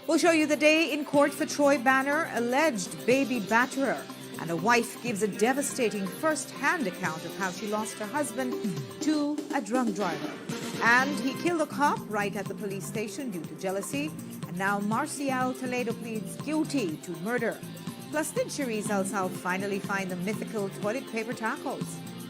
We'll show you the day in court for Troy Banner, alleged baby batterer. And a wife gives a devastating first-hand account of how she lost her husband to a drunk driver. And he killed a cop right at the police station due to jealousy. And now Marcial Toledo pleads guilty to murder. Plus, did Cherise El South finally find the mythical toilet paper tacos?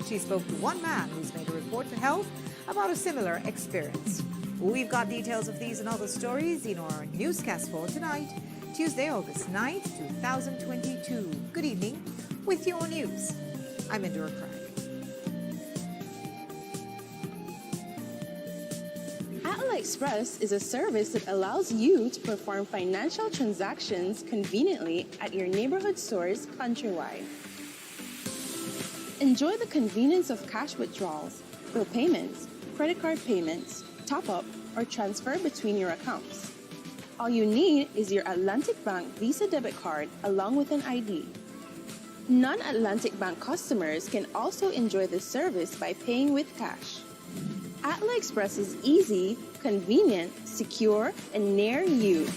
She spoke to one man who's made a report to health about a similar experience. We've got details of these and other stories in our newscast for tonight, Tuesday, August 9th, 2022. Good evening with your news. I'm Indira Craig. Express is a service that allows you to perform financial transactions conveniently at your neighborhood stores countrywide. Enjoy the convenience of cash withdrawals, bill payments, credit card payments, top-up, or transfer between your accounts. All you need is your Atlantic Bank Visa debit card along with an ID. Non-Atlantic Bank customers can also enjoy this service by paying with cash. Atla Express is easy, convenient, secure, and near you.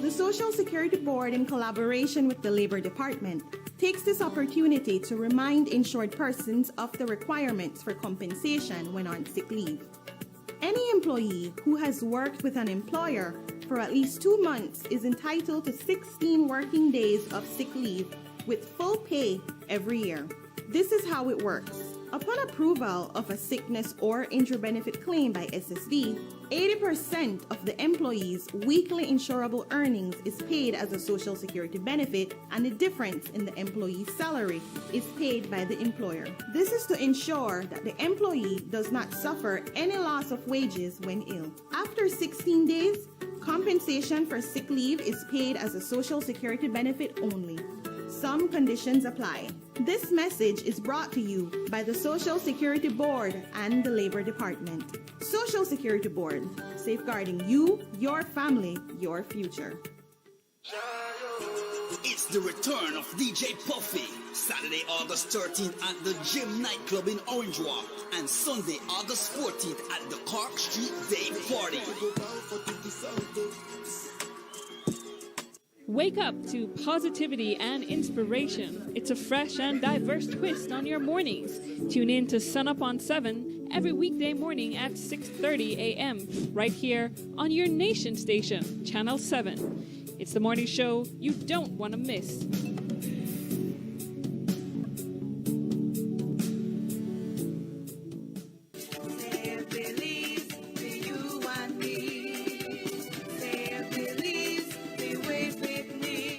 The Social Security Board, in collaboration with the Labor Department, takes this opportunity to remind insured persons of the requirements for compensation when on sick leave. Any employee who has worked with an employer for at least 2 months is entitled to 16 working days of sick leave with full pay every year. This is how it works. Upon approval of a sickness or injury benefit claim by SSD, 80% of the employee's weekly insurable earnings is paid as a Social Security benefit, and the difference in the employee's salary is paid by the employer. This is to ensure that the employee does not suffer any loss of wages when ill. After 16 days, compensation for sick leave is paid as a Social Security benefit only. Some conditions apply. This message is brought to you by the Social Security Board and the Labor Department. Social Security Board, safeguarding you, your family, your future. It's the return of DJ Puffy. Saturday, August 13th at the Gym Nightclub in Orange Walk. And Sunday, August 14th at the Clark Street Day Party. Wake up to positivity and inspiration. It's a fresh and diverse twist on your mornings. Tune in to Sun Up on 7 every weekday morning at 6:30 a.m. right here on your nation station, Channel 7. It's the morning show you don't want to miss.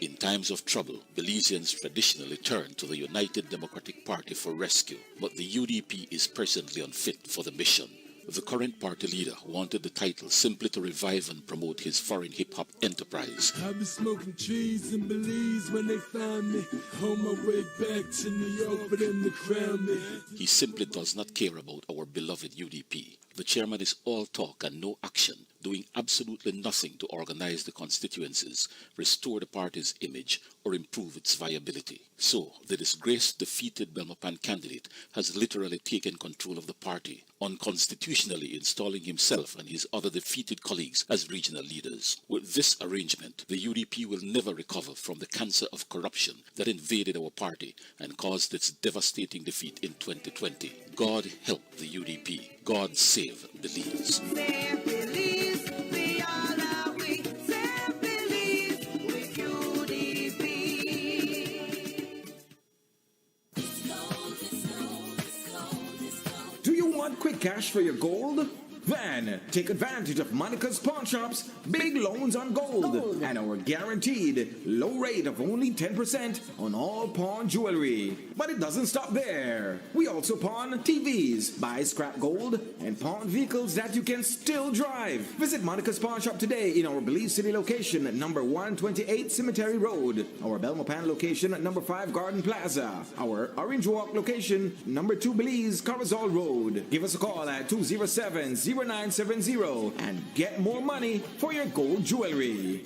In times of trouble, Belizeans traditionally turn to the United Democratic Party for rescue, but the UDP is presently unfit for the mission. The current party leader wanted the title simply to revive and promote his foreign hip-hop enterprise. I've been smoking trees in Belize when they found me. On my way back to New York for them to crown me. He simply does not care about our beloved UDP. The chairman is all talk and no action, doing absolutely nothing to organize the constituencies, restore the party's image, or improve its viability. So, the disgraced defeated Belmopan candidate has literally taken control of the party, unconstitutionally installing himself and his other defeated colleagues as regional leaders. With this arrangement, the UDP will never recover from the cancer of corruption that invaded our party and caused its devastating defeat in 2020. God help the UDP. God save Belize. Do you want quick cash for your gold? Then take advantage of Monica's Pawn Shop's big loans on gold and our guaranteed low rate of only 10% on all pawn jewelry. But it doesn't stop there. We also pawn TVs, buy scrap gold, and pawn vehicles that you can still drive. Visit Monica's Pawn Shop today in our Belize City location at number 128 Cemetery Road, our Belmopan location at number 5 Garden Plaza, our Orange Walk location, number 2 Belize Carvazal Road. Give us a call at 207-0970 and get more money for your gold jewelry.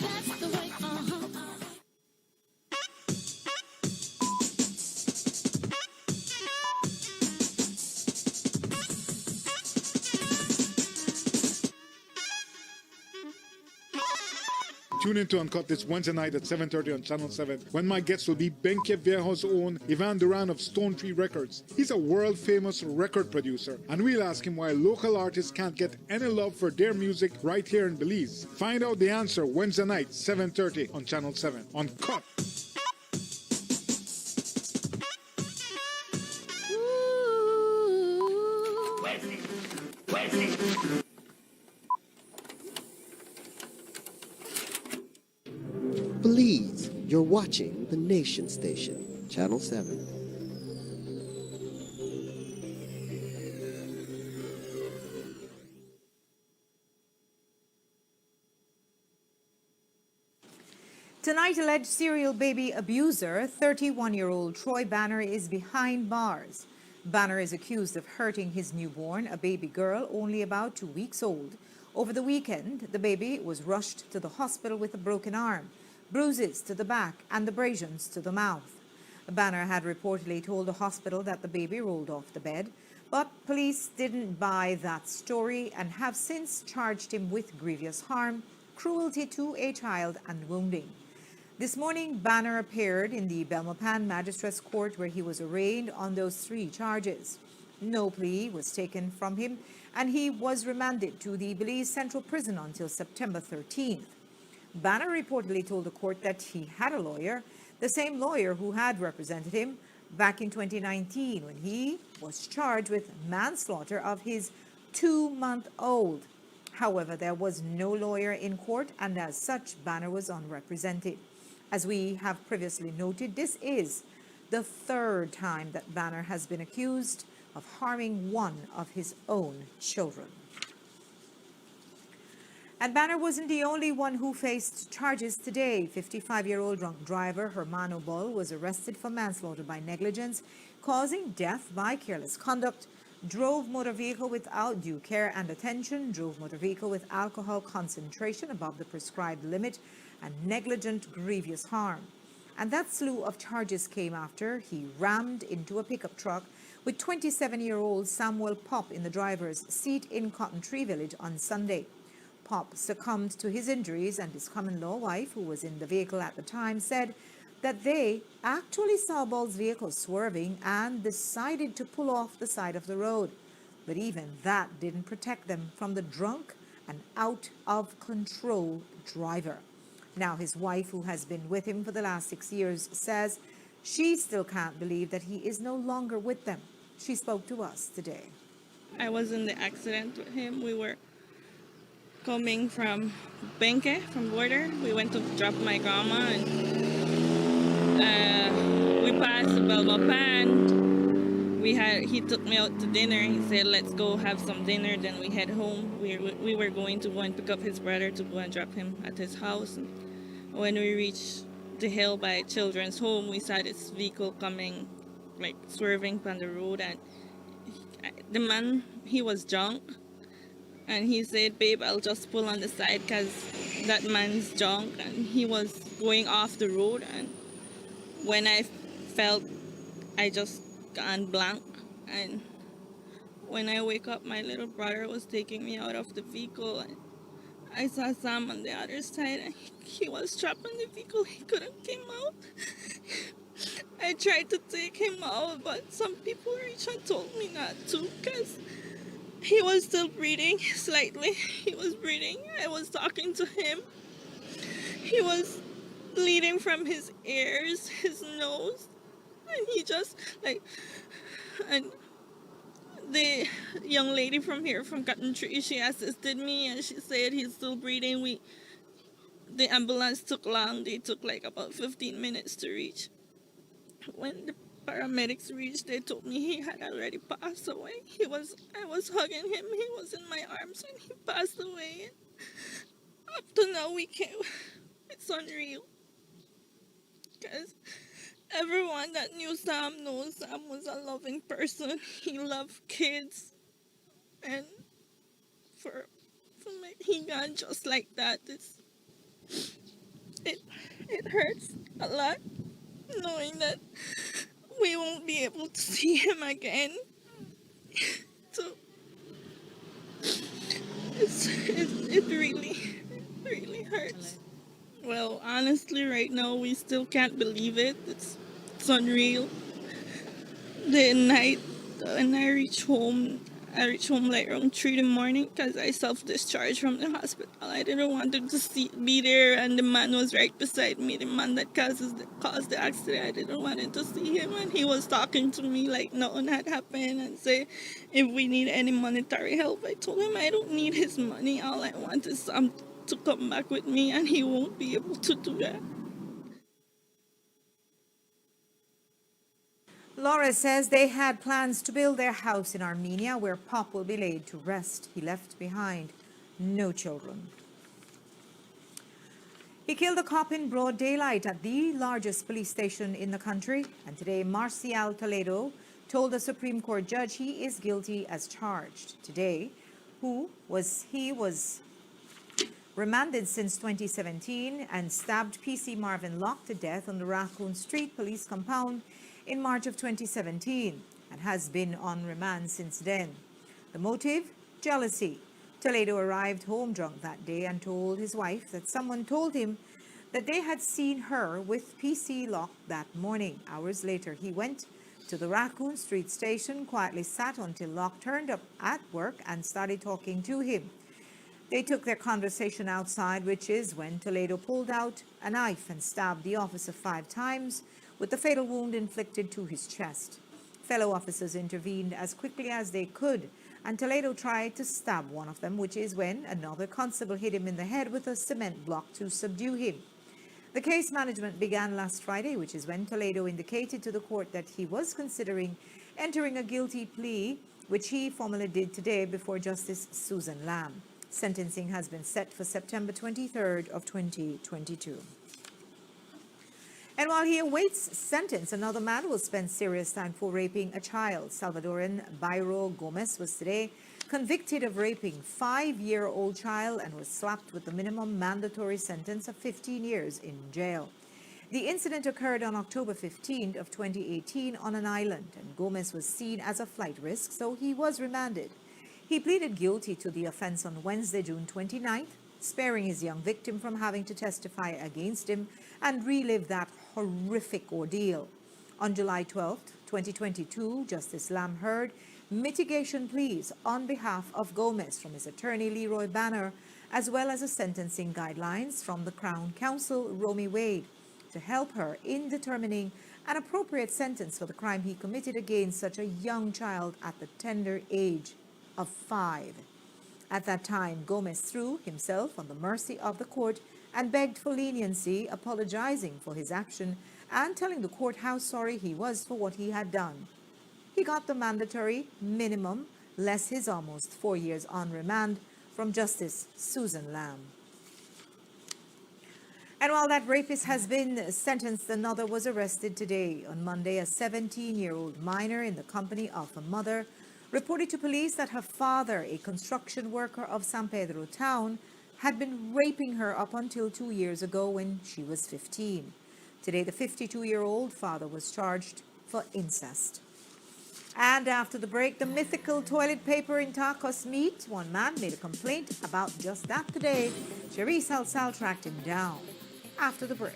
Tune in to Uncut this Wednesday night at 7:30 on Channel 7, when my guest will be Benke Viejo's own Ivan Duran of Stone Tree Records. He's a world-famous record producer, and we'll ask him why local artists can't get any love for their music right here in Belize. Find out the answer Wednesday night, 7:30 on Channel 7. Uncut. Belize, you're watching the Nation Station, Channel 7. Tonight, alleged serial baby abuser, 31-year-old Troy Banner, is behind bars. Banner is accused of hurting his newborn, a baby girl only about 2 weeks old. Over the weekend, the baby was rushed to the hospital with a broken arm, bruises to the back, and abrasions to the mouth. Banner had reportedly told the hospital that the baby rolled off the bed, but police didn't buy that story and have since charged him with grievous harm, cruelty to a child, and wounding. This morning, Banner appeared in the Belmopan Magistrates Court, where he was arraigned on those 3 charges. No plea was taken from him, and he was remanded to the Belize Central Prison until September 13th. Banner reportedly told the court that he had a lawyer, the same lawyer who had represented him back in 2019 when he was charged with manslaughter of his 2-month-old. However, there was no lawyer in court, and as such, Banner was unrepresented. As we have previously noted, this is the 3rd time that Banner has been accused of harming one of his own children. And Banner wasn't the only one who faced charges today. 55-year-old drunk driver Hermano Bull was arrested for manslaughter by negligence, causing death by careless conduct, drove motor vehicle without due care and attention, drove motor vehicle with alcohol concentration above the prescribed limit, and negligent grievous harm. And that slew of charges came after he rammed into a pickup truck with 27-year-old Samuel Pop in the driver's seat in Cotton Tree Village on Sunday. Pop succumbed to his injuries, and his common-law wife, who was in the vehicle at the time, said that they actually saw Bull's vehicle swerving and decided to pull off the side of the road. But even that didn't protect them from the drunk and out-of-control driver. Now, his wife, who has been with him for the last 6 years, says she still can't believe that he is no longer with them. She spoke to us today. I was in the accident with him. We were coming from Benke, from border. We went to drop my grandma, and we passed the Belmopan. He took me out to dinner. He said, let's go have some dinner. Then we head home. We were going to go and pick up his brother to go and drop him at his house. And when we reached the hill by children's home, we saw this vehicle coming, like swerving on the road. And the man, he was drunk. And he said, babe, I'll just pull on the side because that man's drunk. And he was going off the road. And when I felt, I just gone blank. And when I wake up, my little brother was taking me out of the vehicle. And I saw Sam on the other side. And he was trapped in the vehicle. He couldn't come out. I tried to take him out, but some people reached and told me not to because he was still breathing slightly. He was breathing. I was talking to him. He was bleeding from his ears, his nose. And he just, and the young lady from here, from Cotton Tree, she assisted me and she said he's still breathing. The ambulance took long. They took about 15 minutes to reach. When the paramedics reached, they told me he had already passed away. I was hugging him. He was in my arms when he passed away. And up to now, it's unreal. Because everyone that knew Sam knows Sam was a loving person. He loved kids. And for me, he gone just like that. It hurts a lot knowing that we won't be able to see him again. So it really hurts. Well, honestly, right now we still can't believe it. It's unreal. The night when I reached home like around 3 in the morning because I self-discharged from the hospital. I didn't want him to be there, and the man was right beside me, the man that caused the accident. I didn't want him to see him, and he was talking to me like nothing had happened and say if we need any monetary help. I told him I don't need his money. All I want is Sam to come back with me, and he won't be able to do that. Laura says they had plans to build their house in Armenia where Pop will be laid to rest. He left behind no children. He killed a cop in broad daylight at the largest police station in the country. And today, Marcial Toledo told a Supreme Court judge he is guilty as charged. Today, he was remanded since 2017 and stabbed PC Marvin Locke to death on the Raccoon Street police compound in March of 2017 and has been on remand since then. The motive? Jealousy. Toledo arrived home drunk that day and told his wife that someone told him that they had seen her with PC Locke that morning. Hours later, he went to the Raccoon Street station, quietly sat until Locke turned up at work and started talking to him. They took their conversation outside, which is when Toledo pulled out a knife and stabbed the officer 5 times, with the fatal wound inflicted to his chest. Fellow officers intervened as quickly as they could, and Toledo tried to stab one of them, which is when another constable hit him in the head with a cement block to subdue him. The case management began last Friday, which is when Toledo indicated to the court that he was considering entering a guilty plea, which he formally did today before Justice Susan Lamb. Sentencing has been set for September 23rd of 2022. And while he awaits sentence, another man will spend serious time for raping a child. Salvadoran Byro Gomez was today convicted of raping a 5-year-old child and was slapped with the minimum mandatory sentence of 15 years in jail. The incident occurred on October 15th of 2018 on an island, and Gomez was seen as a flight risk, so he was remanded. He pleaded guilty to the offense on Wednesday, June 29th, sparing his young victim from having to testify against him and relive that horrific ordeal. On July 12, 2022, Justice Lamb heard mitigation pleas on behalf of Gomez from his attorney Leroy Banner, as well as a sentencing guidelines from the Crown Counsel Romy Wade to help her in determining an appropriate sentence for the crime he committed against such a young child at the tender age of 5. At that time, Gomez threw himself on the mercy of the court and begged for leniency, apologizing for his action and telling the court how sorry he was for what he had done. He got the mandatory minimum, less his almost 4 years on remand from Justice Susan Lamb. And while that rapist has been sentenced, another was arrested today. On Monday, a 17-year-old minor in the company of a mother reported to police that her father, a construction worker of San Pedro town, had been raping her up until 2 years ago when she was 15. Today, the 52-year-old father was charged for incest. And after the break, the mythical toilet paper in Tacos meat. One man made a complaint about just that today. Cherise Salsal tracked him down. After the break.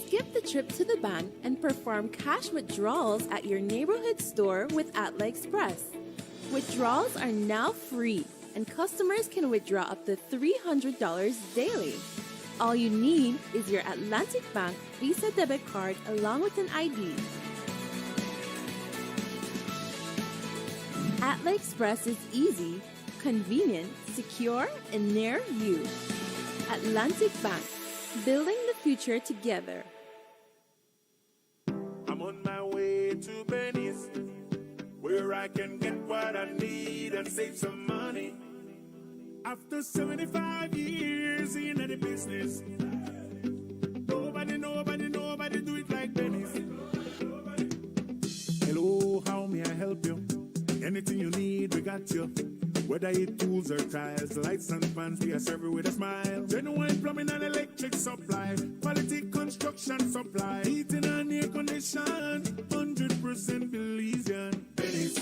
Skip the trip to the bank and perform cash withdrawals at your neighborhood store with Atla Express. Withdrawals are now free, and customers can withdraw up to $300 daily. All you need is your Atlantic Bank Visa debit card along with an ID. Atla Express is easy, convenient, secure, and near you. Atlantic Bank, building the future together. I'm on my way to Belize, where I can get what I need and save some money. After 75 years in the business, nobody do it like Belize. Hello, how may I help you? Anything you need, we got you. Whether it tools or tiles, lights and fans, we are serving with a smile. Genuine plumbing and electric supply, quality construction supply, heating and air condition, 100% Belizean. Belize,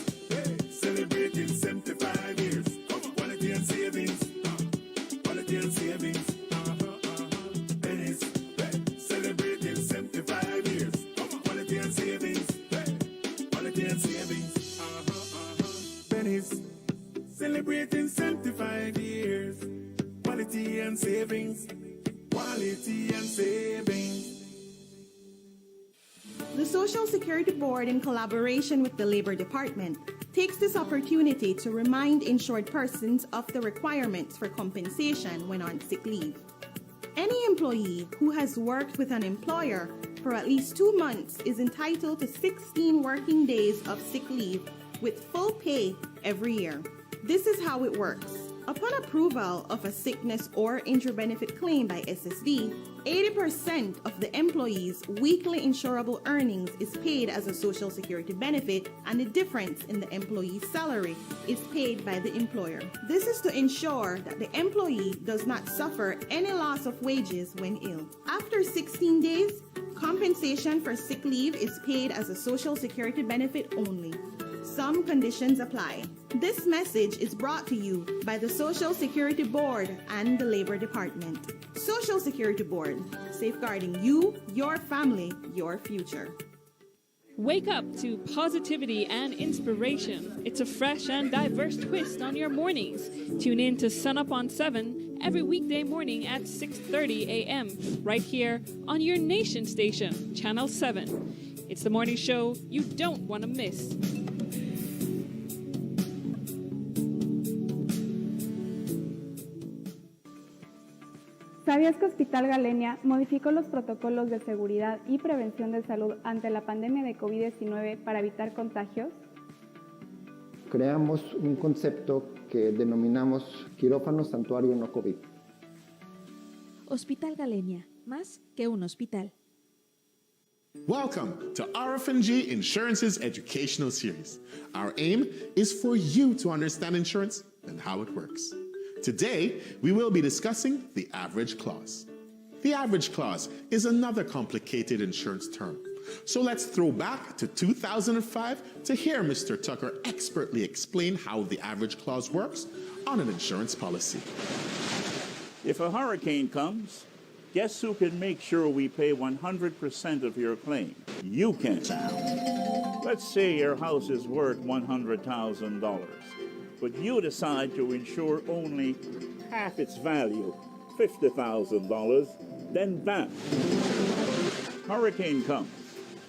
celebrating 75 quality and savings. The Social Security Board, in collaboration with the Labor Department, takes this opportunity to remind insured persons of the requirements for compensation when on sick leave. Any employee who has worked with an employer for at least 2 months is entitled to 16 working days of sick leave with full pay every year. This is how it works. Upon approval of a sickness or injury benefit claim by SSD, 80% of the employee's weekly insurable earnings is paid as a Social Security benefit, and the difference in the employee's salary is paid by the employer. This is to ensure that the employee does not suffer any loss of wages when ill. After 16 days, compensation for sick leave is paid as a Social Security benefit only. Some conditions apply. This message is brought to you by the Social Security Board and the Labor Department. Social Security Board, safeguarding you, your family, your future. Wake up to positivity and inspiration. It's a fresh and diverse twist on your mornings. Tune in to Sun Up on 7 every weekday morning at 6:30 a.m. right here on your nation station, Channel 7. It's the morning show you don't want to miss. ¿Sabías que Hospital Galenia modificó los protocolos de seguridad y prevención de salud ante la pandemia de COVID-19 para evitar contagios? Creamos un concepto que denominamos quirófano santuario no COVID. Hospital Galenia, más que un hospital. Welcome to RF&G Insurance's educational series. Our aim is for you to understand insurance and how it works. Today, we will be discussing the average clause. The average clause is another complicated insurance term. So let's throw back to 2005 to hear Mr. Tucker expertly explain how the average clause works on an insurance policy. If a hurricane comes, guess who can make sure we pay 100% of your claim? You can. Let's say your house is worth $100,000. But you decide to insure only half its value, $50,000, then bam, hurricane comes.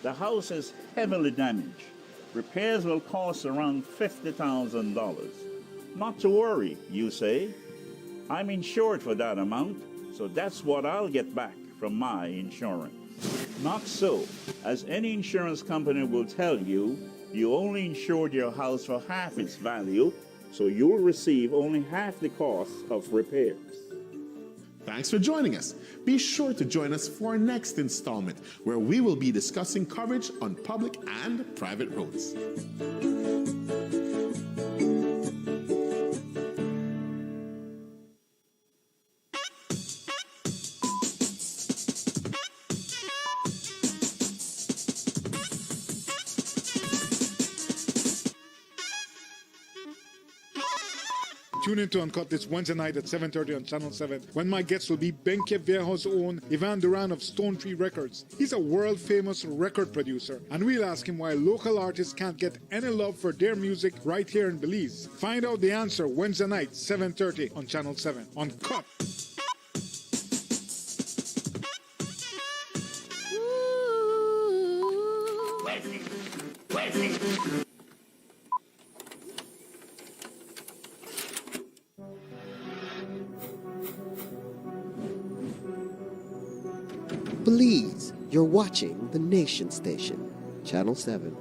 The house is heavily damaged. Repairs will cost around $50,000. Not to worry, you say. I'm insured for that amount, so that's what I'll get back from my insurance. Not so. As any insurance company will tell you, you only insured your house for half its value, so you'll receive only half the cost of repairs. Thanks for joining us. Be sure to join us for our next installment, where we will be discussing coverage on public and private roads. Tune in to Uncut this Wednesday night at 7:30 on Channel 7, when my guest will be Benke Viejo's own Ivan Duran of Stone Tree Records. He's a world-famous record producer, and we'll ask him why local artists can't get any love for their music right here in Belize. Find out the answer Wednesday night, 7:30 on Channel 7. Uncut. Belize, you're watching the nation station, Channel 7.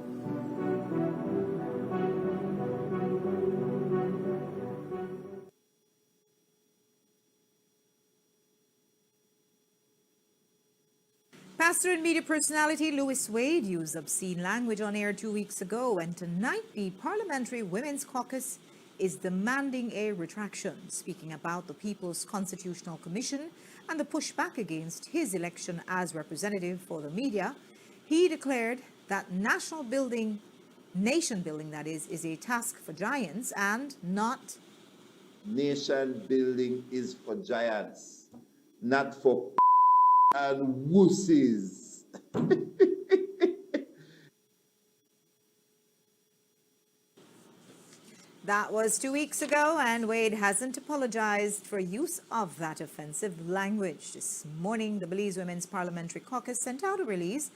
Pastor and media personality Louis Wade used obscene language on air 2 weeks ago, and tonight the Parliamentary Women's Caucus is demanding a retraction, speaking about the People's Constitutional Commission and the pushback against his election as representative for the media. He declared that nation building that is a task for giants and not... Nation building is for giants, not for and wussies. That was 2 weeks ago, and Wade hasn't apologized for use of that offensive language. This morning, the Belize Women's Parliamentary Caucus sent out a release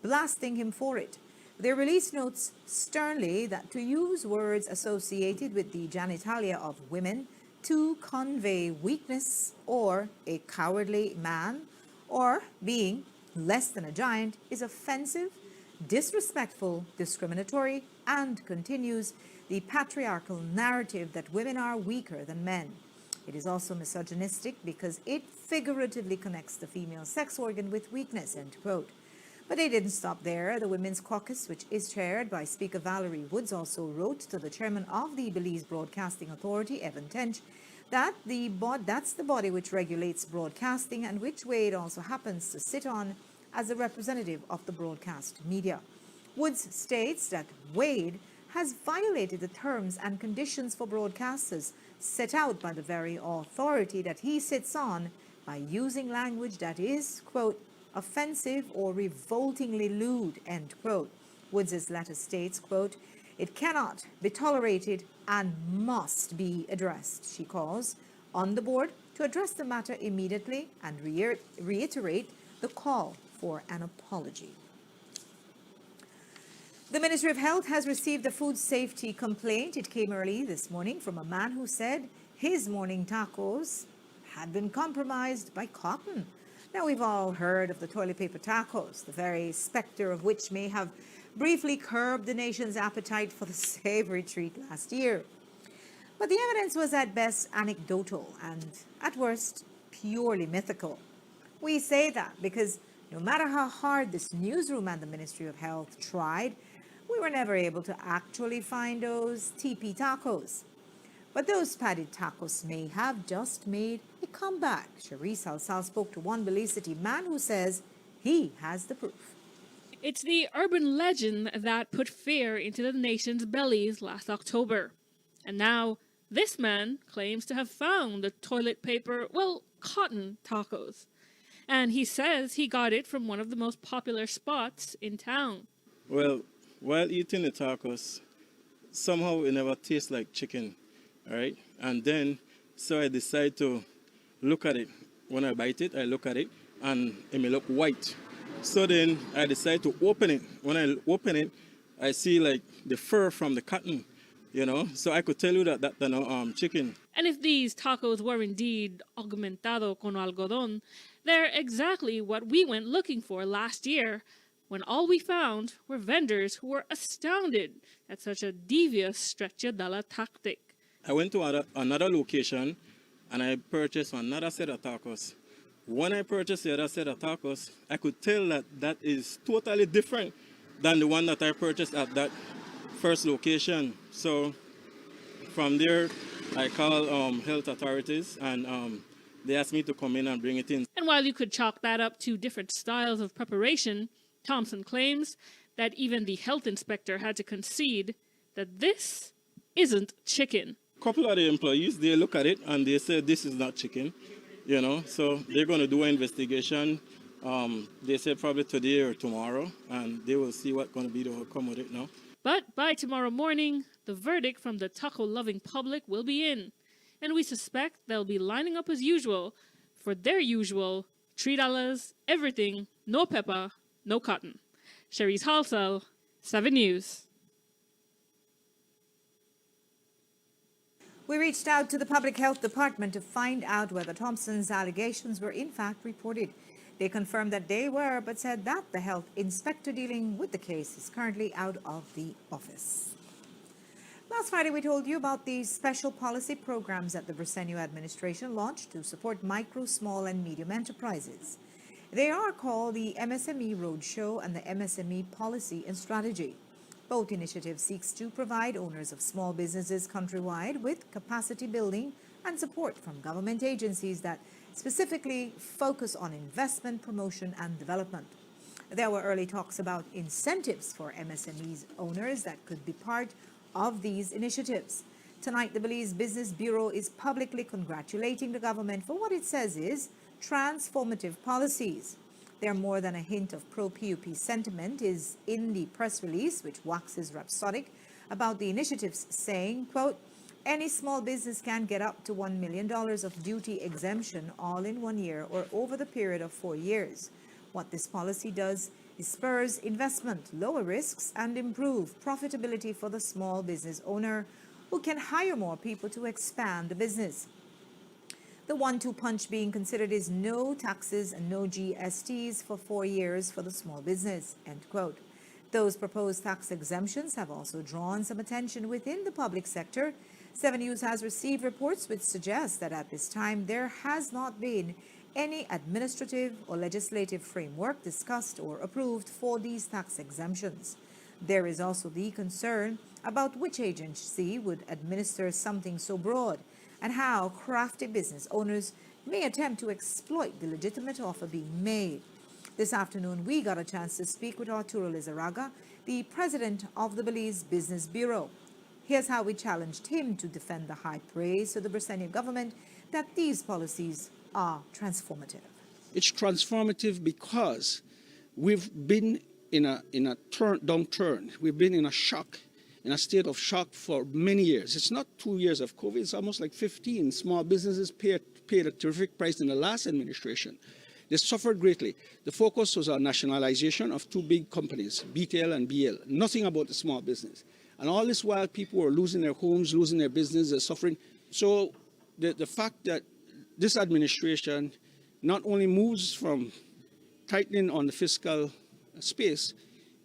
blasting him for it. Their release notes sternly that to use words associated with the genitalia of women to convey weakness or a cowardly man or being less than a giant is offensive, disrespectful, discriminatory, and continues the patriarchal narrative that women are weaker than men. It is also misogynistic because it figuratively connects the female sex organ with weakness, end quote. But they didn't stop there. The Women's Caucus, which is chaired by Speaker Valerie Woods, also wrote to the chairman of the Belize Broadcasting Authority, Evan Tench, that that's the body which regulates broadcasting and which Wade also happens to sit on as a representative of the broadcast media. Woods states that Wade has violated the terms and conditions for broadcasters set out by the very authority that he sits on by using language that is, quote, offensive or revoltingly lewd, end quote. Woods' letter states, quote, it cannot be tolerated and must be addressed. She calls on the board to address the matter immediately and reiterate the call for an apology. The Ministry of Health has received a food safety complaint. It came early this morning from a man who said his morning tacos had been compromised by cotton. Now, we've all heard of the toilet paper tacos, the very specter of which may have briefly curbed the nation's appetite for the savory treat last year. But the evidence was at best anecdotal and at worst purely mythical. We say that because no matter how hard this newsroom and the Ministry of Health tried, we were never able to actually find those TP tacos. But those padded tacos may have just made a comeback. Cherise Salsal spoke to one Belize City man who says he has the proof. It's the urban legend that put fear into the nation's bellies last October. And now this man claims to have found the toilet paper, cotton tacos. And he says he got it from one of the most popular spots in town. Well, while eating the tacos, somehow it never tastes like chicken. All right, and then so I decide to look at it. When I bite it, I look at it and it may look white. So then I decide to open it. When I open it, I see like the fur from the cotton, so I could tell you that's chicken. And if these tacos were indeed augmentado con algodón, they're exactly what we went looking for last year, when all we found were vendors who were astounded at such a devious stracciatella tactic. I went to another location and I purchased another set of tacos. When I purchased the other set of tacos, I could tell that is totally different than the one that I purchased at that first location. So from there, I called health authorities and they asked me to come in and bring it in. And while you could chalk that up to different styles of preparation, Thompson claims that even the health inspector had to concede that this isn't chicken. A couple of the employees, they look at it and they say this is not chicken, so they're going to do an investigation. They said probably today or tomorrow, and they will see what's going to be the outcome with it now. But by tomorrow morning, the verdict from the taco-loving public will be in, and we suspect they'll be lining up as usual for their usual $3, everything, no pepper, no cotton. Cherise Halsell, 7 News. We reached out to the Public Health Department to find out whether Thompson's allegations were in fact reported. They confirmed that they were, but said that the health inspector dealing with the case is currently out of the office. Last Friday, we told you about the special policy programs that the Briceño administration launched to support micro, small, and medium enterprises. They are called the MSME Roadshow and the MSME Policy and Strategy. Both initiatives seeks to provide owners of small businesses countrywide with capacity building and support from government agencies that specifically focus on investment, promotion, and development. There were early talks about incentives for MSMEs owners that could be part of these initiatives. Tonight, the Belize Business Bureau is publicly congratulating the government for what it says is transformative policies. There more than a hint of pro-PUP sentiment is in the press release, which waxes rhapsodic about the initiatives, saying, quote, Any small business can get up to $1 million of duty exemption all in 1 year or over the period of 4 years. What this policy does is spurs investment, lower risks, and improve profitability for the small business owner, who can hire more people to expand the business. The 1-2 punch being considered is no taxes and no GSTs for 4 years for the small business, end quote. Those proposed tax exemptions have also drawn some attention within the public sector. 7 News has received reports which suggest that at this time there has not been any administrative or legislative framework discussed or approved for these tax exemptions. There is also the concern about which agency would administer something so broad and how crafty business owners may attempt to exploit the legitimate offer being made. This afternoon, we got a chance to speak with Arturo Lizarraga, the president of the Belize Business Bureau. Here's how we challenged him to defend the high praise to the Brazilian government that these policies are transformative. It's transformative because we've been in a downturn. We've been in a shock, in a state of shock for many years. It's not 2 years of COVID, it's almost like 15. Small businesses paid a terrific price in the last administration. They suffered greatly. The focus was on nationalization of 2 big companies, BTL and BL. Nothing about the small business. And all this while, people were losing their homes, losing their business, they're suffering. So the fact that this administration not only moves from tightening on the fiscal space,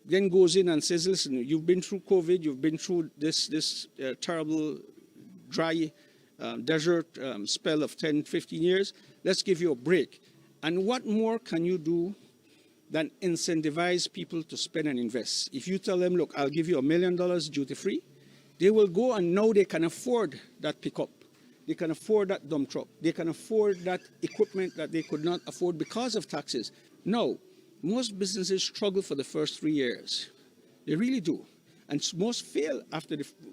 then goes in and says, listen, you've been through COVID, you've been through this terrible dry desert spell of 10, 15 years, let's give you a break. And what more can you do than incentivize people to spend and invest? If you tell them, look, I'll give you $1 million duty-free, they will go, and now they can afford that pickup. They can afford that dump truck. They can afford that equipment that they could not afford because of taxes. No, most businesses struggle for the first 3 years. They really do. And most fail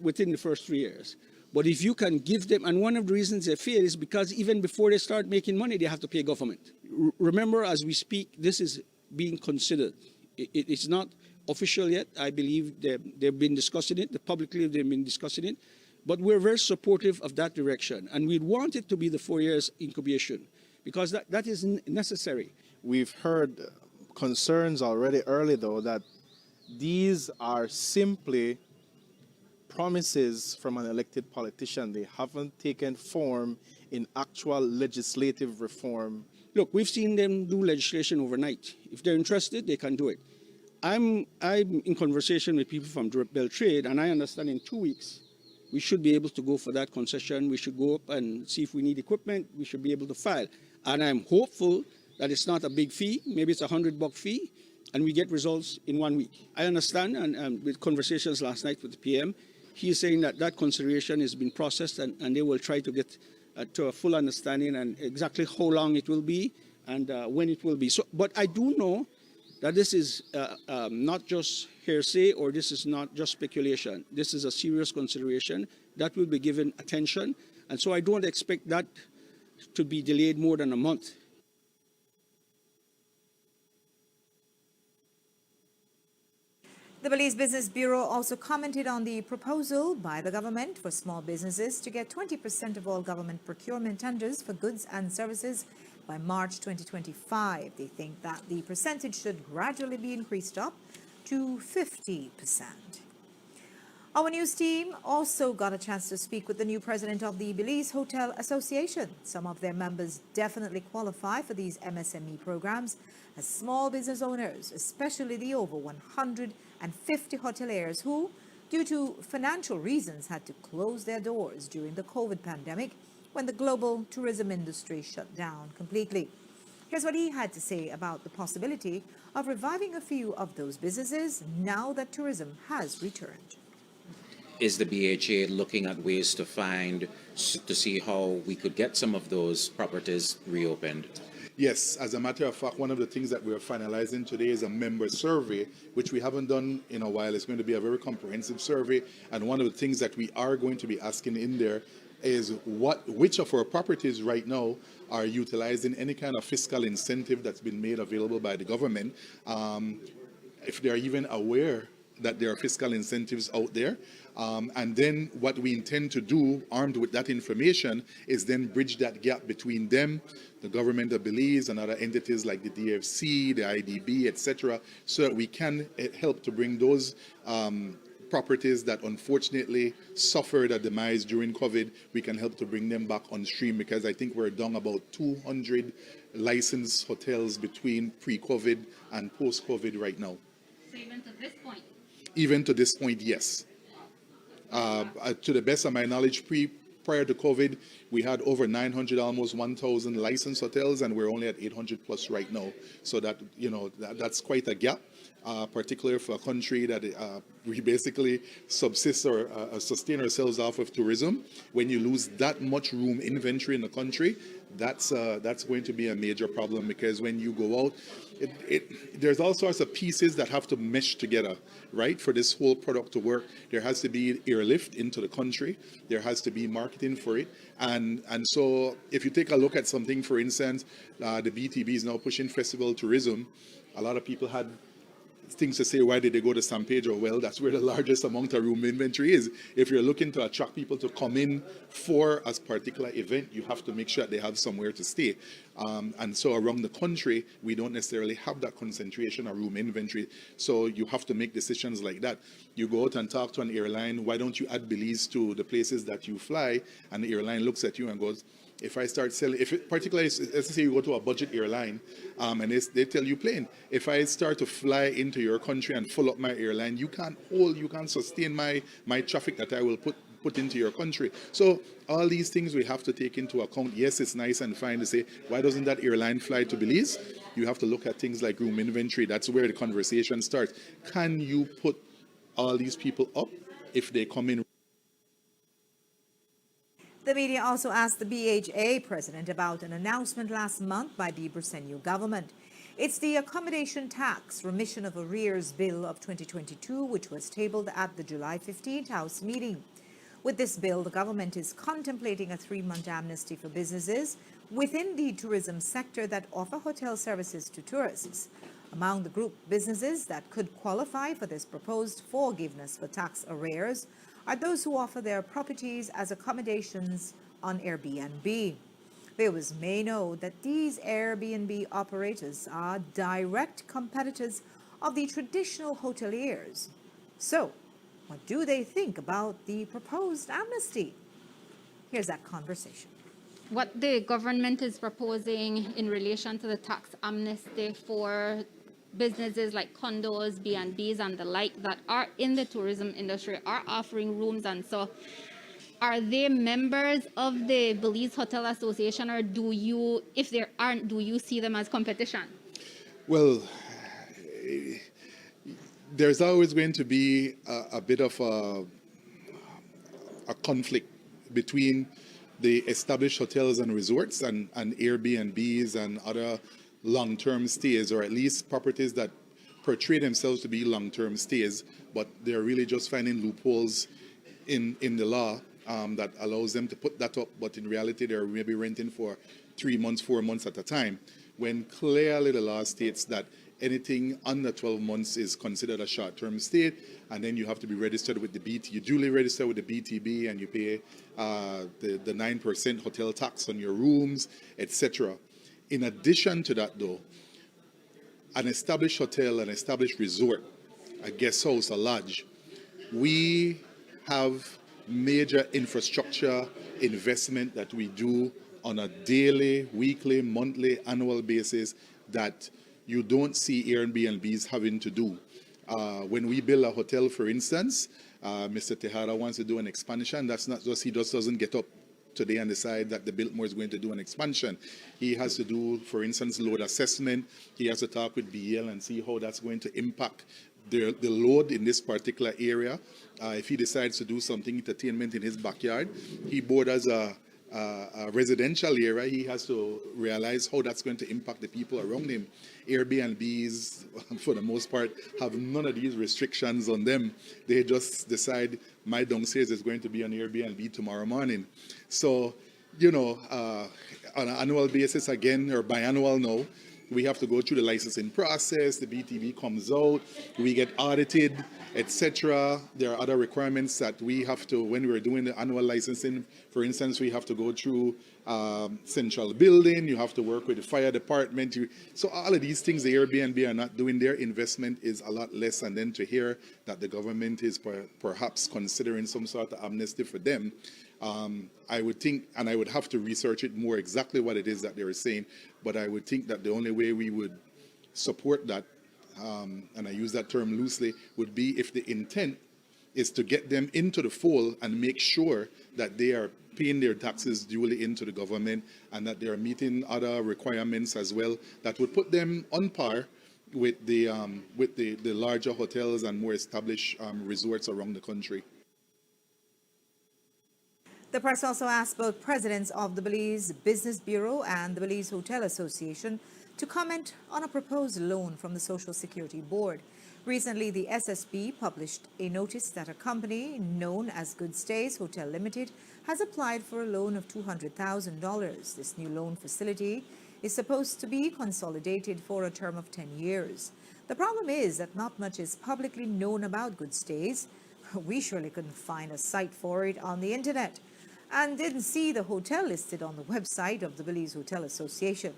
within the first 3 years. But if you can give them, and one of the reasons they fail is because even before they start making money, they have to pay government. Remember, as we speak, this is being considered. It's not official yet. I believe they've been discussing it. Publicly, they've been discussing it. But we're very supportive of that direction. And we want it to be the 4 years incubation, because that is necessary. We've heard concerns already early, though, that these are simply promises from an elected politician. They haven't taken form in actual legislative reform. Look, we've seen them do legislation overnight. If they're interested, they can do it. I'm in conversation with people from Beltrade, and I understand in 2 weeks, we should be able to go for that concession. We should go up and see if we need equipment. We should be able to file. And I'm hopeful that it's not a big fee. Maybe it's $100 fee, and we get results in 1 week. I understand, and with conversations last night with the PM, he's saying that consideration is being processed, and they will try to get to a full understanding and exactly how long it will be and when it will be. So, but I do know that this is not just hearsay, or this is not just speculation. This is a serious consideration that will be given attention. And so I don't expect that to be delayed more than a month. The Belize Business Bureau also commented on the proposal by the government for small businesses to get 20% of all government procurement tenders for goods and services by March 2025. They think that the percentage should gradually be increased up to 50%. Our news team also got a chance to speak with the new president of the Belize Hotel Association. Some of their members definitely qualify for these MSME programs as small business owners, especially the over 150 hoteliers who, due to financial reasons, had to close their doors during the COVID pandemic when the global tourism industry shut down completely. Here's what he had to say about the possibility of reviving a few of those businesses now that tourism has returned. Is the BHA looking at ways to see how we could get some of those properties reopened? Yes, as a matter of fact, one of the things that we're finalizing today is a member survey, which we haven't done in a while. It's going to be a very comprehensive survey, and one of the things that we are going to be asking in there is which of our properties right now are utilizing any kind of fiscal incentive that's been made available by the government, if they're even aware that there are fiscal incentives out there. And then what we intend to do, armed with that information, is then bridge that gap between them, the government of Belize, and other entities like the DFC, the IDB, etc., so that we can help to bring those properties that unfortunately suffered a demise during COVID, we can help to bring them back on stream, because I think we're down about 200 licensed hotels between pre-COVID and post-COVID right now. So even to this point? Even to this point, yes. To the best of my knowledge, prior to COVID, we had over 900, almost 1,000 licensed hotels, and we're only at 800 plus right now. So that, that's quite a gap, particularly for a country that we basically subsist or sustain ourselves off of tourism. When you lose that much room inventory in the country, that's going to be a major problem, because when you go out, there's all sorts of pieces that have to mesh together, right? For this whole product to work, there has to be airlift into the country. There has to be marketing for it. And so if you take a look at something, for instance, the BTB is now pushing festival tourism. A lot of people had things to say, why did they go to San Pedro? Well, that's where the largest amount of room inventory is. If you're looking to attract people to come in for a particular event, you have to make sure that they have somewhere to stay. And so around the country, we don't necessarily have that concentration of room inventory. So you have to make decisions like that. You go out and talk to an airline, why don't you add Belize to the places that you fly? And the airline looks at you and goes, if I start selling, particularly, let's say you go to a budget airline, and they tell you plain, if I start to fly into your country and fill up my airline, you can't sustain my traffic that I will put into your country. So all these things we have to take into account. Yes, it's nice and fine to say, why doesn't that airline fly to Belize? You have to look at things like room inventory. That's where the conversation starts. Can you put all these people up if they come in? The media also asked the BHA president about an announcement last month by the Briceño government. It's the accommodation tax remission of arrears bill of 2022, which was tabled at the July 15th House meeting. With this bill, the government is contemplating a 3-month amnesty for businesses within the tourism sector that offer hotel services to tourists. Among the group businesses that could qualify for this proposed forgiveness for tax arrears are those who offer their properties as accommodations on Airbnb. Viewers may know that these Airbnb operators are direct competitors of the traditional hoteliers. So, what do they think about the proposed amnesty? Here's that conversation. What the government is proposing in relation to the tax amnesty for businesses like condos, B&Bs and the like that are in the tourism industry, are offering rooms, and so are they members of the Belize Hotel Association, or do you, if they aren't, do you see them as competition? Well, there's always going to be a bit of a conflict between the established hotels and resorts and Airbnbs and other long-term stays, or at least properties that portray themselves to be long-term stays, but they're really just finding loopholes in the law that allows them to put that up, but in reality they're maybe renting for 3 months, 4 months at a time, when clearly the law states that anything under 12 months is considered a short-term stay, and then you have to be registered with the BT. You duly register with the BTB, and you pay the 9% hotel tax on your rooms, etc. In addition to that, though, an established hotel, an established resort, a guest house, a lodge, we have major infrastructure investment that we do on a daily, weekly, monthly, annual basis that you don't see Airbnbs having to do. When we build a hotel, for instance, Mr. Tejada wants to do an expansion. That's not just, he just doesn't get up today and decide that the Biltmore is going to do an expansion. He has to do, for instance, load assessment. He has to talk with BL and see how that's going to impact the load in this particular area. If he decides to do something, entertainment in his backyard, he borders a residential area, he has to realize how that's going to impact the people around him. Airbnbs, for the most part, have none of these restrictions on them. They just decide, my downstairs is going to be an Airbnb tomorrow morning. So, on an annual basis again, or biannual now, We have to go through the licensing process. The BTV comes out. We get audited, etc. There are other requirements that we have to, when we're doing the annual licensing, for instance, we have to go through central building. You have to work with the fire department. So all of these things the Airbnb are not doing. Their investment is a lot less. And then to hear that the government is perhaps considering some sort of amnesty for them, I would think, and I would have to research it more exactly what it is that they were saying, but I would think that the only way we would support that, and I use that term loosely, would be if the intent is to get them into the fold and make sure that they are paying their taxes duly into the government and that they are meeting other requirements as well that would put them on par with the larger hotels and more established resorts around the country. The press also asked both presidents of the Belize Business Bureau and the Belize Hotel Association to comment on a proposed loan from the Social Security Board. Recently, the SSB published a notice that a company known as Good Stays Hotel Limited has applied for a loan of $200,000. This new loan facility is supposed to be consolidated for a term of 10 years. The problem is that not much is publicly known about Good Stays. We surely couldn't find a site for it on the internet and didn't see the hotel listed on the website of the Belize Hotel Association.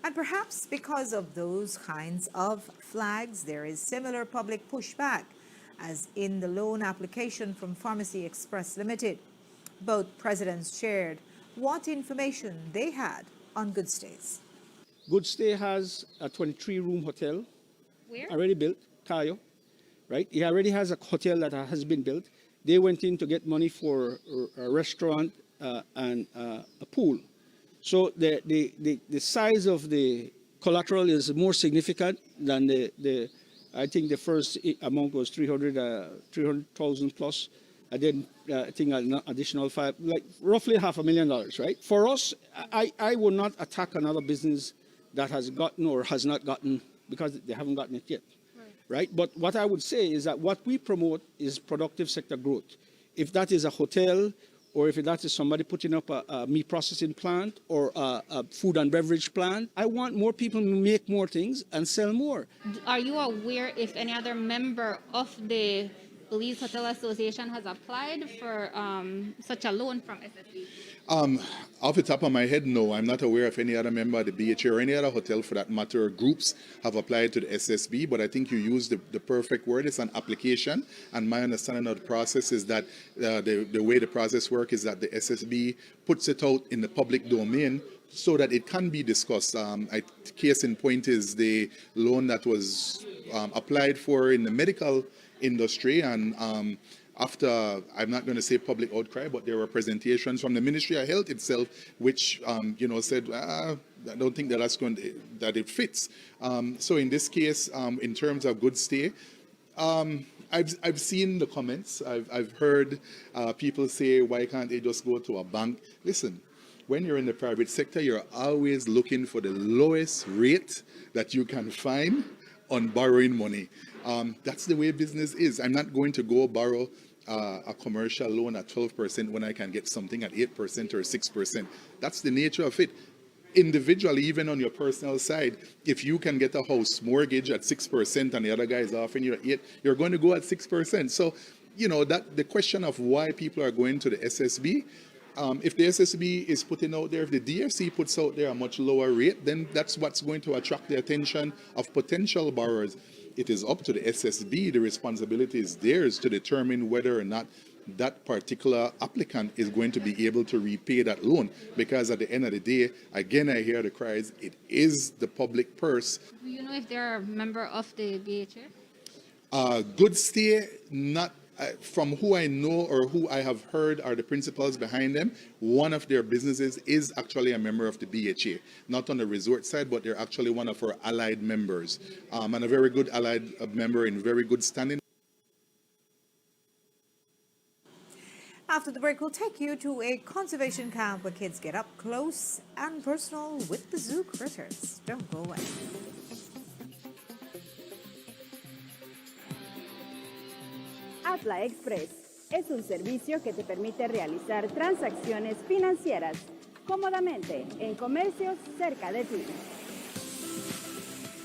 And perhaps because of those kinds of flags, there is similar public pushback as in the loan application from Pharmacy Express Limited. Both presidents shared what information they had on Good Stays. Good Stay has a 23-room hotel. Where? Already built, Cayo, right? He already has a hotel that has been built. They went in to get money for a restaurant and a pool. So the size of the collateral is more significant than I think the first amount was 300,000 plus. And then I think an additional roughly $500,000, right? For us, I will not attack another business that has gotten or has not gotten because they haven't gotten it yet. Right? But what I would say is that what we promote is productive sector growth. If that is a hotel, or if that is somebody putting up a meat processing plant or a food and beverage plant, I want more people to make more things and sell more. Are you aware if any other member of the Belize Hotel Association has applied for such a loan from SSB? Off the top of my head, no. I'm not aware of any other member of the BHA or any other hotel for that matter or groups have applied to the SSB, but I think you used the perfect word. It's an application, and my understanding of the process is that the way the process works is that the SSB puts it out in the public domain so that it can be discussed. Case in point is the loan that was applied for in the medical industry, and after, I'm not going to say public outcry, but there were presentations from the Ministry of Health itself, which said, I don't think that that it fits. So in this case, in terms of Good Stay, I've seen the comments. I've heard people say, why can't they just go to a bank? Listen, when you're in the private sector, you're always looking for the lowest rate that you can find on borrowing money. That's the way business is. I'm not going to go borrow a commercial loan at 12% when I can get something at 8% or 6%. That's the nature of it. Individually, even on your personal side, if you can get a house mortgage at 6% and the other guy is offering you at 8%, you're going to go at 6%. So, that the question of why people are going to the SSB, if the SSB is putting out there, if the DFC puts out there a much lower rate, then that's what's going to attract the attention of potential borrowers. It is up to the SSB. The responsibility is theirs to determine whether or not that particular applicant is going to be able to repay that loan. Because at the end of the day, again, I hear the cries, it is the public purse. Do you know if they're a member of the BHA? Good Stay, not from who I know or who I have heard are the principals behind them. One of their businesses is actually a member of the BHA, not on the resort side, but they're actually one of our allied members, and a very good allied member in very good standing. After the break, we'll take you to a conservation camp where kids get up close and personal with the zoo critters. Don't go away. Atla Express es un servicio que te permite realizar transacciones financieras cómodamente en comercios cerca de ti.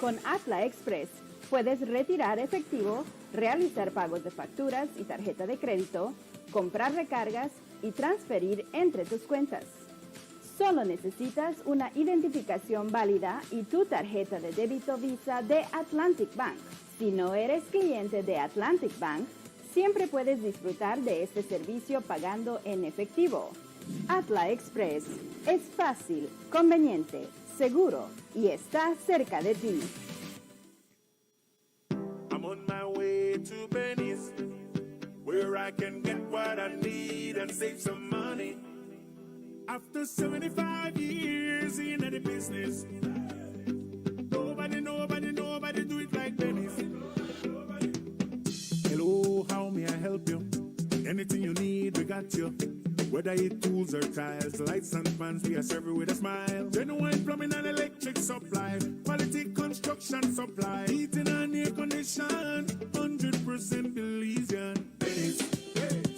Con Atla Express puedes retirar efectivo, realizar pagos de facturas y tarjeta de crédito, comprar recargas y transferir entre tus cuentas. Solo necesitas una identificación válida y tu tarjeta de débito Visa de Atlantic Bank. Si no eres cliente de Atlantic Bank, siempre puedes disfrutar de este servicio pagando en efectivo. Atla Express es fácil, conveniente, seguro y está cerca de ti. I'm on my way to Belize, where I can get what I need and save some money. After 75 years in the business, nobody do it like Belize. Hello, how may I help you? Anything you need, we got you. Whether it tools or tiles, lights and fans, we are serving with a smile. Genuine plumbing and electric supply, quality construction supply, heating and air condition, 100% Belizean. Belize,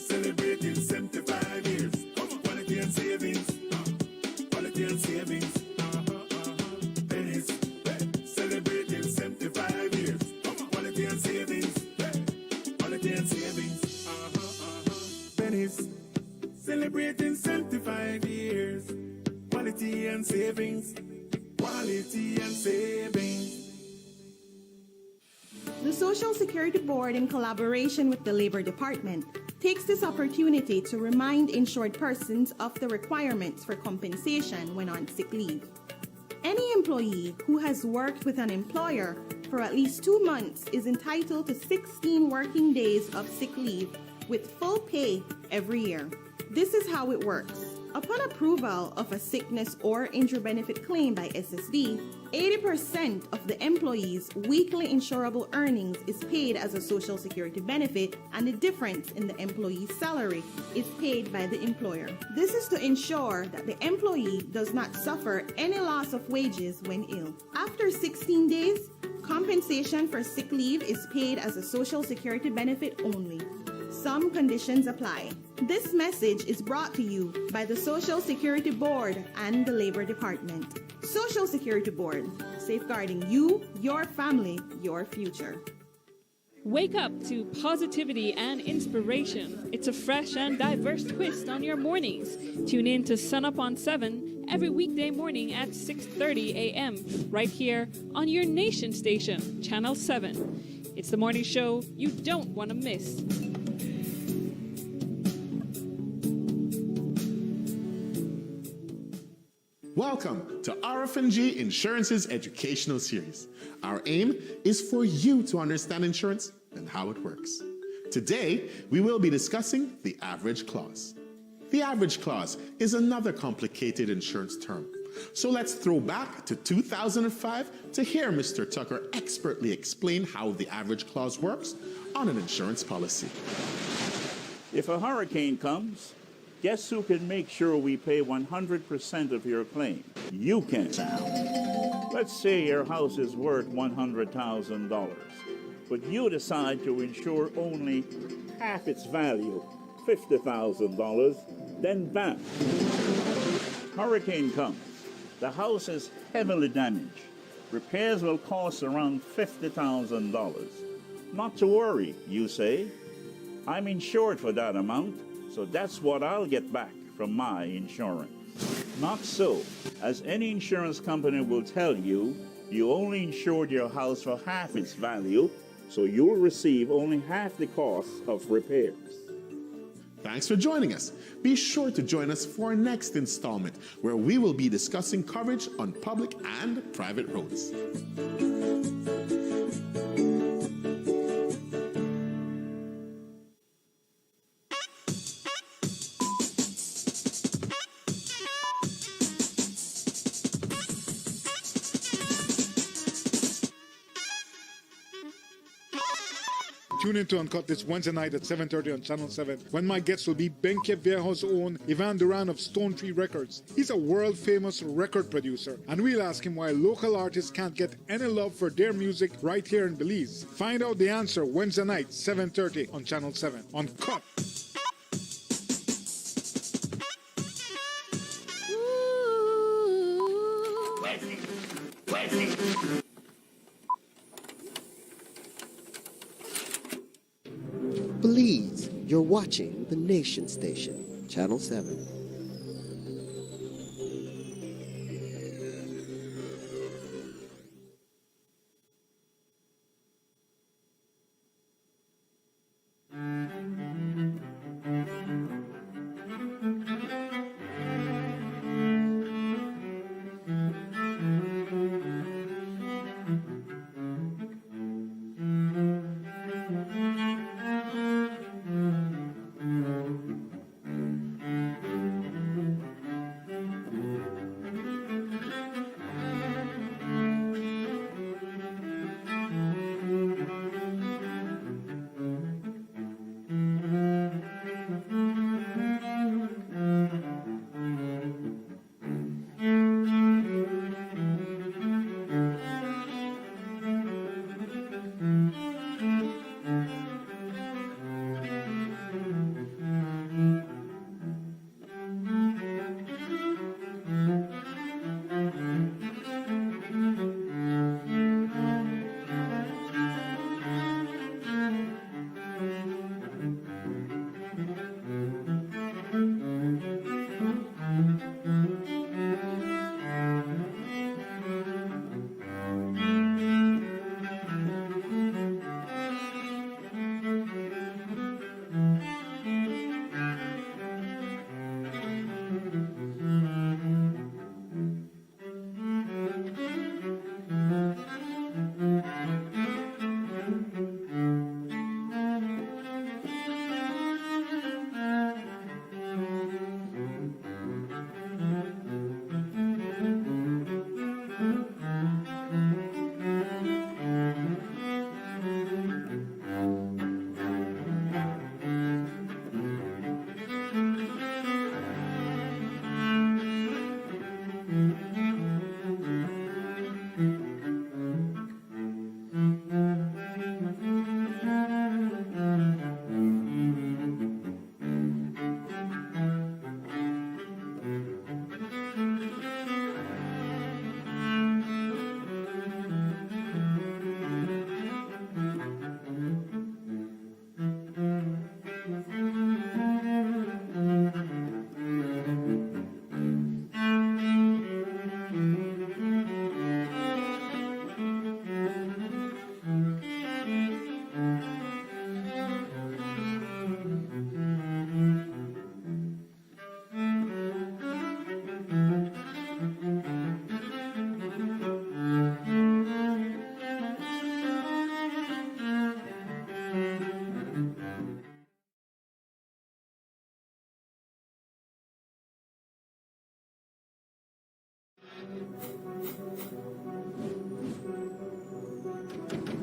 celebrating 75 years. Quality and savings, quality and savings. Belize, celebrating 75 years. Quality and savings, quality and savings. Belize, celebrating 75 years. Quality and savings. Quality and savings. The Social Security Board, in collaboration with the Labor Department, takes this opportunity to remind insured persons of the requirements for compensation when on sick leave. Any employee who has worked with an employer for at least 2 months is entitled to 16 working days of sick leave with full pay every year. This is how it works. Upon approval of a sickness or injury benefit claim by SSD, 80% of the employee's weekly insurable earnings is paid as a Social Security benefit, and the difference in the employee's salary is paid by the employer. This is to ensure that the employee does not suffer any loss of wages when ill. After 16 days, compensation for sick leave is paid as a Social Security benefit only. Some conditions apply. This message is brought to you by the Social Security Board and the Labor Department. Social Security Board, safeguarding you, your family, your future. Wake up to positivity and inspiration. It's a fresh and diverse twist on your mornings. Tune in to Sun Up on 7 every weekday morning at 6:30 a.m. right here on your nation station, Channel 7. It's the morning show you don't want to miss. Welcome to RFNG Insurance's educational series. Our aim is for you to understand insurance and how it works. Today, we will be discussing the average clause. The average clause is another complicated insurance term. So let's throw back to 2005 to hear Mr. Tucker expertly explain how the average clause works on an insurance policy. If a hurricane comes, guess who can make sure we pay 100% of your claim? You can. Let's say your house is worth $100,000, but you decide to insure only half its value, $50,000, then bam, hurricane comes. The house is heavily damaged. Repairs will cost around $50,000. Not to worry, you say. I'm insured for that amount, so that's what I'll get back from my insurance. Not so. As any insurance company will tell you, you only insured your house for half its value, so you'll receive only half the cost of repairs. Thanks for joining us. Be sure to join us for our next installment, where we will be discussing coverage on public and private roads. Tune in to Uncut this Wednesday night at 7:30 on Channel 7, when my guest will be Benke Viejo's own Ivan Duran of Stone Tree Records. He's a world-famous record producer, and we'll ask him why local artists can't get any love for their music right here in Belize. Find out the answer Wednesday night, 7:30 on Channel 7. Uncut. Belize, you're watching the Nation Station, Channel 7.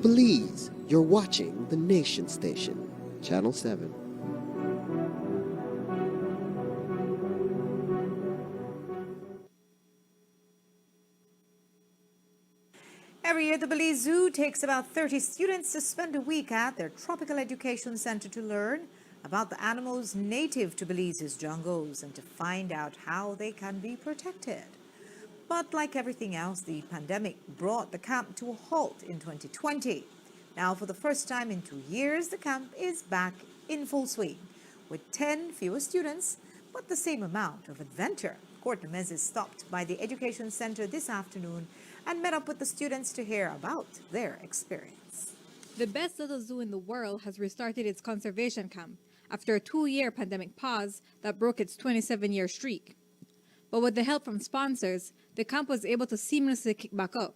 Belize, you're watching the Nation Station, Channel 7. Every year, the Belize Zoo takes about 30 students to spend a week at their Tropical Education Center to learn about the animals native to Belize's jungles and to find out how they can be protected. But like everything else, the pandemic brought the camp to a halt in 2020. Now, for the first time in 2 years, the camp is back in full swing, with 10 fewer students, but the same amount of adventure. Courtney Mezes stopped by the Education Center this afternoon and met up with the students to hear about their experience. The best little zoo in the world has restarted its conservation camp after a 2-year pandemic pause that broke its 27-year streak. But with the help from sponsors, the camp was able to seamlessly kick back up,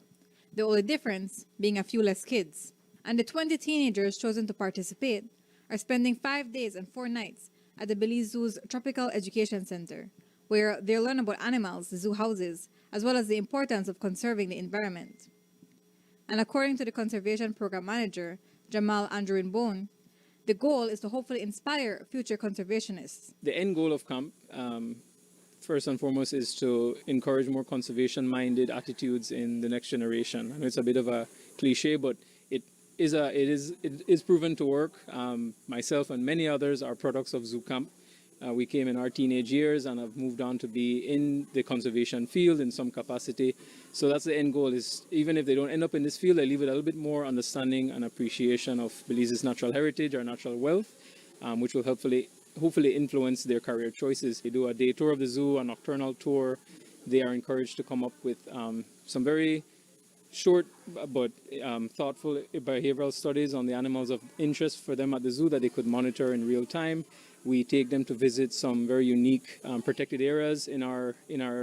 the only difference being a few less kids. And the 20 teenagers chosen to participate are spending 5 days and 4 nights at the Belize Zoo's Tropical Education Center, where they'll learn about animals the zoo houses, as well as the importance of conserving the environment. And according to the Conservation Program Manager, Jamal Andrew-Bone, the goal is to hopefully inspire future conservationists. The end goal of camp, first and foremost, is to encourage more conservation-minded attitudes in the next generation. I know it's a bit of a cliche, but it is proven to work. Myself and many others are products of Zoo Camp. We came in our teenage years and have moved on to be in the conservation field in some capacity. So that's the end goal, is even if they don't end up in this field, they leave with a little bit more understanding and appreciation of Belize's natural heritage, our natural wealth, which will hopefully influence their career choices. They do a day tour of the zoo, a nocturnal tour. They are encouraged to come up with some very short but thoughtful behavioral studies on the animals of interest for them at the zoo that they could monitor in real time. We take them to visit some very unique protected areas in our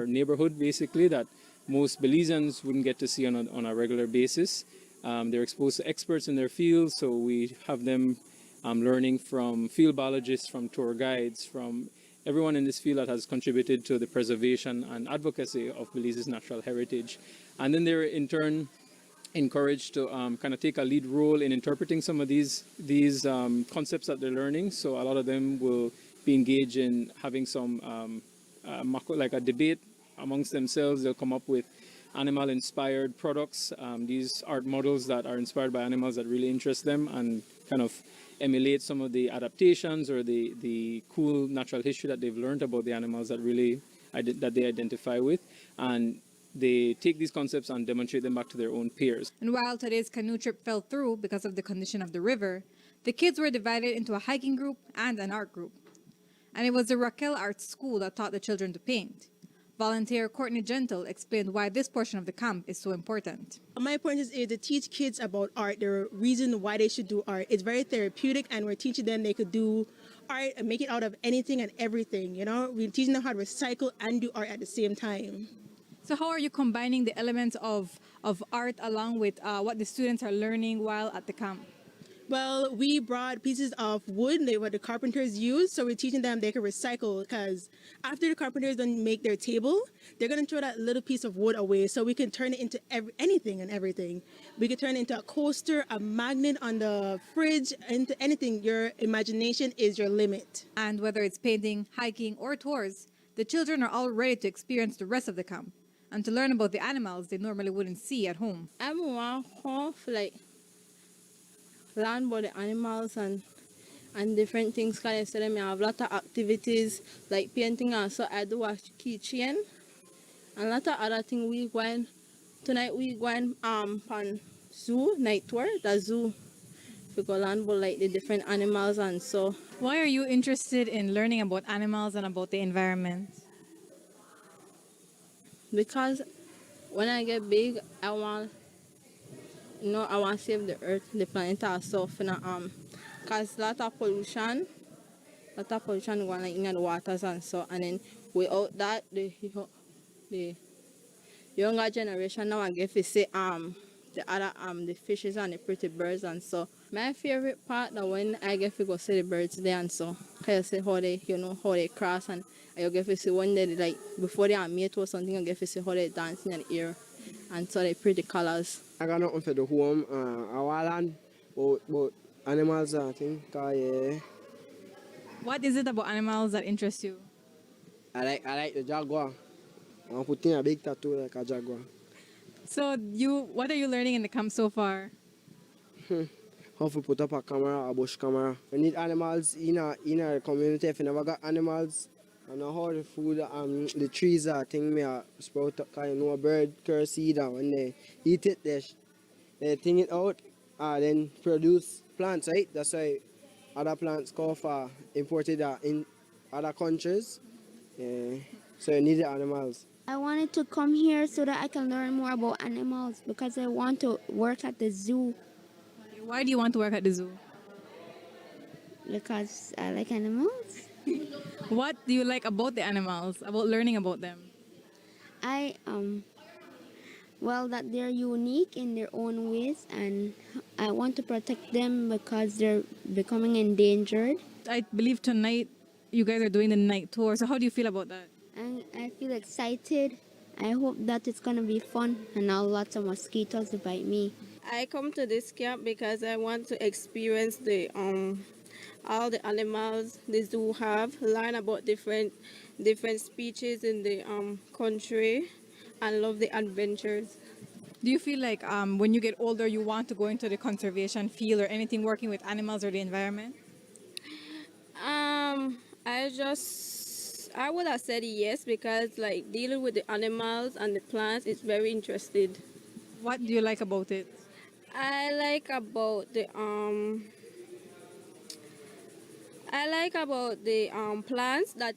neighborhood, basically, that most Belizeans wouldn't get to see on a regular basis. They're exposed to experts in their field, so we have them learning from field biologists, from tour guides, from everyone in this field that has contributed to the preservation and advocacy of Belize's natural heritage. And then they're in turn encouraged to kind of take a lead role in interpreting some of these concepts that they're learning. So a lot of them will be engaged in having some like a debate amongst themselves. They'll come up with animal-inspired products, these art models that are inspired by animals that really interest them and kind of emulate some of the adaptations or the cool natural history that they've learned about the animals that really that they identify with. And they take these concepts and demonstrate them back to their own peers. And while today's canoe trip fell through because of the condition of the river, the kids were divided into a hiking group and an art group. And it was the Raquel Art School that taught the children to paint. Volunteer Courtney Gentle explained why this portion of the camp is so important. My point is to teach kids about art, the reason why they should do art. It's very therapeutic, and we're teaching them they could do art and make it out of anything and everything. You know, we're teaching them how to recycle and do art at the same time. So how are you combining the elements of art along with what the students are learning while at the camp? Well, we brought pieces of wood, what the carpenters use, so we're teaching them they can recycle, because after the carpenters don't make their table, they're going to throw that little piece of wood away, so we can turn it into anything and everything. We can turn it into a coaster, a magnet on the fridge, into anything. Your imagination is your limit. And whether it's painting, hiking, or tours, the children are all ready to experience the rest of the camp and to learn about the animals they normally wouldn't see at home. I'm more like learn about the animals and different things, because yesterday I have a lot of activities like painting, and so I do a keychain and a lot of other things. Tonight we going on zoo night tour, the zoo. We go learn about like the different animals, and so. Why are you interested in learning about animals and about the environment? Because when I get big, I want to save the earth, the planet also, because a lot of pollution going like in the waters and so, and then without that, the younger generation now I get to see the other the fishes and the pretty birds and so. My favorite part that when I get to go see the birds there and so, because I see how they cross, and I get to see when they like before they are mate or something, I get to see how they dance in the air. And so they pretty colors. I got nothing for the home. I want to learn about animals, I think. Yeah. What is it about animals that interests you? I like the jaguar. I want to put in a big tattoo like a jaguar. So what are you learning in the camp so far? How to put up a camera, a bush camera. We need animals in our community. If you never got animals, I know how the food, the trees are thing me sprout up, because a bird carry seed, and when they eat it, they thing it out, then produce plants, right? That's why other plants go for imported in other countries. So you need the animals. I wanted to come here so that I can learn more about animals, because I want to work at the zoo. Why do you want to work at the zoo? Because I like animals. What do you like about the animals, about learning about them? Well, that they're unique in their own ways, and I want to protect them because they're becoming endangered. I believe tonight you guys are doing the night tour, so how do you feel about that? I feel excited. I hope that it's going to be fun and not lots of mosquitoes to bite me. I come to this camp because I want to experience the all the animals the zoo have, learn about different species in the country, and love the adventures. Do you feel like when you get older you want to go into the conservation field or anything working with animals or the environment? I would have said yes, because like dealing with the animals and the plants is very interesting. What do you like about it? I like about the plants that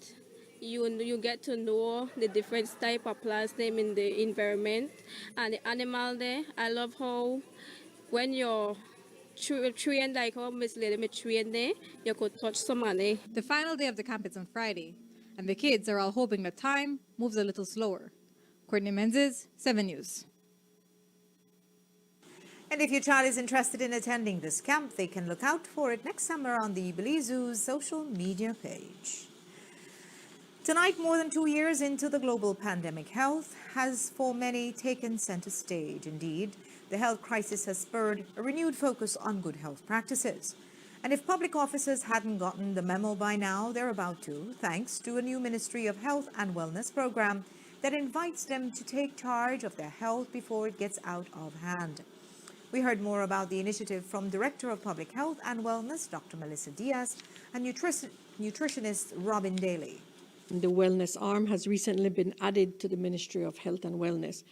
you get to know the different type of plants them in the environment and the animal there. I love how when you're trained like how Miss Lady me trained there, you could touch somebody. The final day of the camp is on Friday, and the kids are all hoping that time moves a little slower. Courtney Menzies, 7 News. And if your child is interested in attending this camp, they can look out for it next summer on the Belize Zoo's social media page. Tonight, more than 2 years into the global pandemic, health has for many taken center stage. Indeed, the health crisis has spurred a renewed focus on good health practices. And if public officers hadn't gotten the memo by now, they're about to, thanks to a new Ministry of Health and Wellness program that invites them to take charge of their health before it gets out of hand. We heard more about the initiative from Director of Public Health and Wellness, Dr. Melissa Diaz, and nutritionist Robin Daly. The wellness arm has recently been added to the Ministry of Health and Wellness.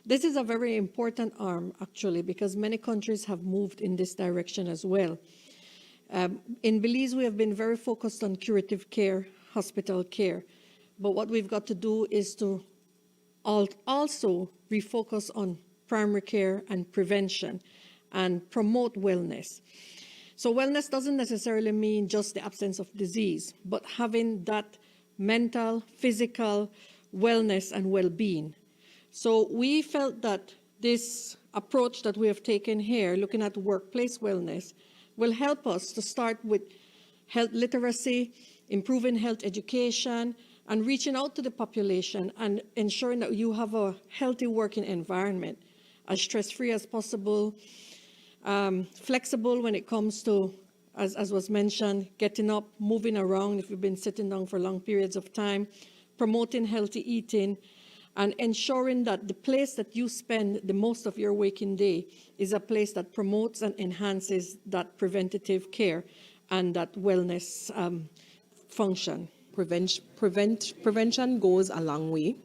This is a very important arm, actually, because many countries have moved in this direction as well. In Belize, we have been very focused on curative care, hospital care. But what we've got to do is to also refocus on primary care and prevention and promote wellness. So wellness doesn't necessarily mean just the absence of disease, but having that mental, physical wellness and well-being. So we felt that this approach that we have taken here, looking at workplace wellness, will help us to start with health literacy, improving health education, and reaching out to the population and ensuring that you have a healthy working environment, as stress-free as possible, flexible when it comes to, as was mentioned, getting up, moving around if you've been sitting down for long periods of time, promoting healthy eating, and ensuring that the place that you spend the most of your waking day is a place that promotes and enhances that preventative care and that wellness function. Prevention goes a long way.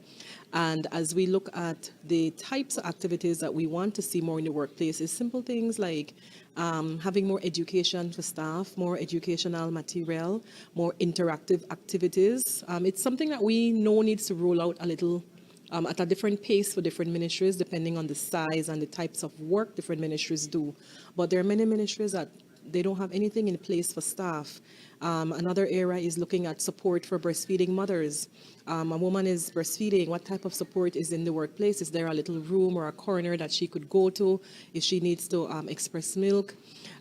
And as we look at the types of activities that we want to see more in the workplace, is simple things like having more education for staff, more educational material, more interactive activities. It's something that we know needs to roll out a little at a different pace for different ministries, depending on the size and the types of work different ministries do. But there are many ministries that they don't have anything in place for staff. Another area is looking at support for breastfeeding mothers. A woman is breastfeeding, what type of support is in the workplace? Is there a little room or a corner that she could go to if she needs to express milk?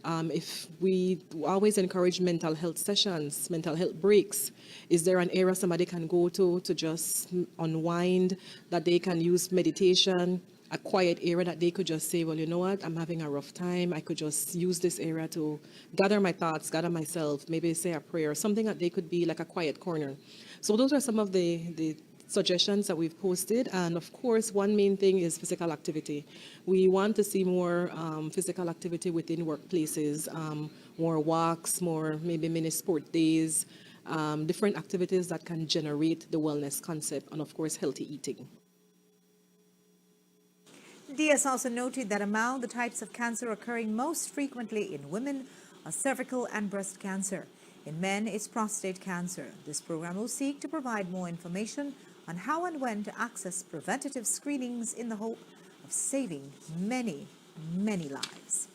If we always encourage mental health sessions, mental health breaks, is there an area somebody can go to just unwind, that they can use meditation, a quiet area that they could just say, well, you know what, I'm having a rough time. I could just use this area to gather my thoughts, gather myself, maybe say a prayer, something that they could be like a quiet corner. So those are some of the suggestions that we've posted. And of course, one main thing is physical activity. We want to see more physical activity within workplaces, more walks, more maybe mini sport days, different activities that can generate the wellness concept, and of course, healthy eating. Diaz also noted that among the types of cancer occurring most frequently in women are cervical and breast cancer. In men, it's prostate cancer. This program will seek to provide more information on how and when to access preventative screenings in the hope of saving many, many lives.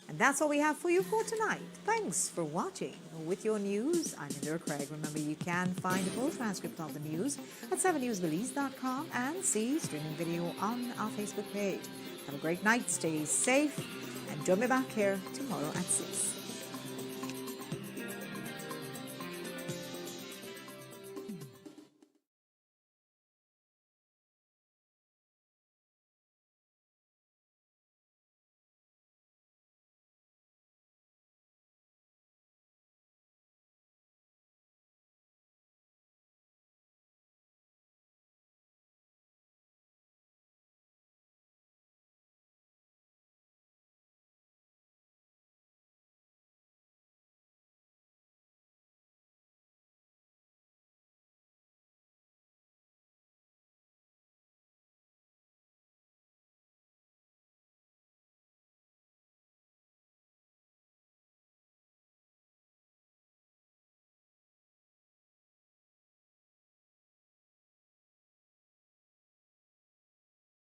And that's all we have for you for tonight. Thanks for watching. With your news, I'm Indira Craig. Remember, you can find a full transcript of the news at 7newsbelize.com and see streaming video on our Facebook page. Have a great night, stay safe, and join me back here tomorrow at 6.